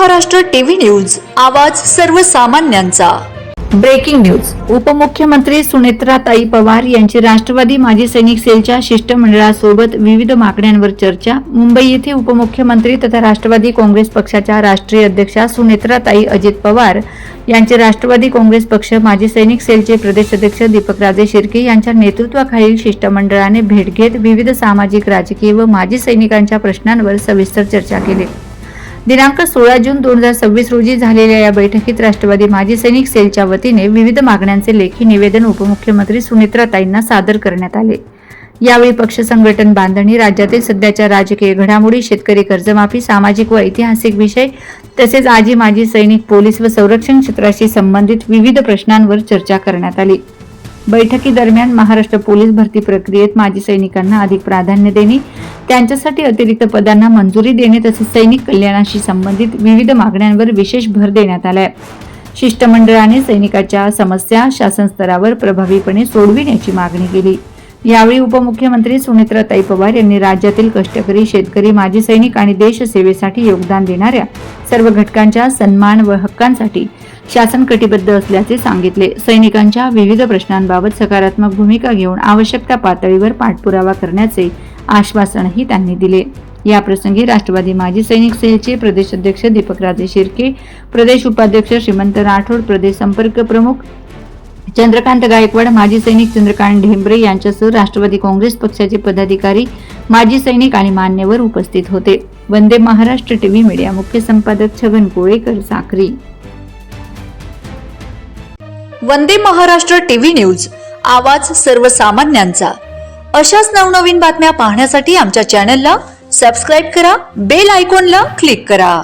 Maharashtra TV news, आवाज सर्वसामान्यांचा। Breaking news. उपमुख्यमंत्री सुनेत्राताई पवार यांची राष्ट्रवादी माजी सैनिक सेलच्या शिष्टमंडळासोबत विविध मागण्यांवर चर्चा। मुंबई येथे उपमुख्यमंत्री तथा राष्ट्रवादी काँग्रेस पक्षाच्या राष्ट्रीय अध्यक्षा सुनेत्राताई अजित पवार यांचे राष्ट्रवादी काँग्रेस पक्ष माजी सैनिक सेलचे प्रदेशाध्यक्ष दीपकराजे शिर्के यांच्या नेतृत्वाखालील शिष्टमंडळाने भेट घेत विविध सामाजिक, राजकीय व माजी सैनिकांच्या प्रश्नांवर सविस्तर चर्चा केली। दिनांक 16 जून 2026 रोजी झालेल्या या बैठकीत राष्ट्रवादी माजी सैनिक सेलच्या वतीने विविध मागण्यांचे लेखी निवेदन उपमुख्यमंत्री सुनेत्राताईंना सादर करण्यात आले। यावेळी पक्ष संघटन बांधणी, राज्यातील सध्याच्या राजकीय घडामोडी, शेतकरी कर्जमाफी, सामाजिक व ऐतिहासिक विषय तसेच आजी माजी सैनिक, पोलीस व संरक्षण क्षेत्राशी संबंधित विविध प्रश्नांवर चर्चा करण्यात आली। बैठकीदरम्यान महाराष्ट्र पोलीस भरती प्रक्रियेत माजी सैनिकांना अधिक प्राधान्य देणे, त्यांच्यासाठी अतिरिक्त पदांना मंजुरी देणे तसेच सैनिक कल्याणाशी संबंधित विविध मागण्यांवर विशेष भर देण्यात आलाय। शिष्टमंडळाने सैनिकाच्या समस्या शासन स्तरावर प्रभावीपणे सोडविण्याची मागणी केली। यावेळी उपमुख्यमंत्री सुनेत्राताई पवार यांनी राज्यातील कष्टकरी, शेतकरी, माजी सैनिक आणि देशसेवेसाठी योगदान देणाऱ्या सर्व घटकांच्या सन्मान व हक्कांसाठी शासन कटिबद्ध असल्याचे सांगितले। सैनिकांच्या विविध प्रश्नांबाबत सकारात्मक भूमिका घेऊन आवश्यकता पातळीवर पाठपुरावा करण्याचे आश्वासनही त्यांनी दिले। या प्रसंगी राष्ट्रवादी माजी सैनिक सेलचे प्रदेशाध्यक्ष दीपकराजे शिर्के, प्रदेश उपाध्यक्ष श्रीमंत राठोड, प्रदेश संपर्क प्रमुख चंद्रकांत गायकवाड, माजी सैनिक चंद्रकांत ढेंबरे यांच्यासह राष्ट्रवादी काँग्रेस पक्षाचे पदाधिकारी, माजी सैनिक आणि मान्यवर उपस्थित होते। वंदे महाराष्ट्र टीव्ही मीडिया मुख्य संपादक छगन कोळेकर, साक्री। वंदे महाराष्ट्र टीव्ही न्यूज, आवाज सर्वसामान्यांचा। अशाच नवनवीन बातम्या पाहण्यासाठी आमच्या चॅनलला सबस्क्राइब करा, बेल आयकॉनला क्लिक करा।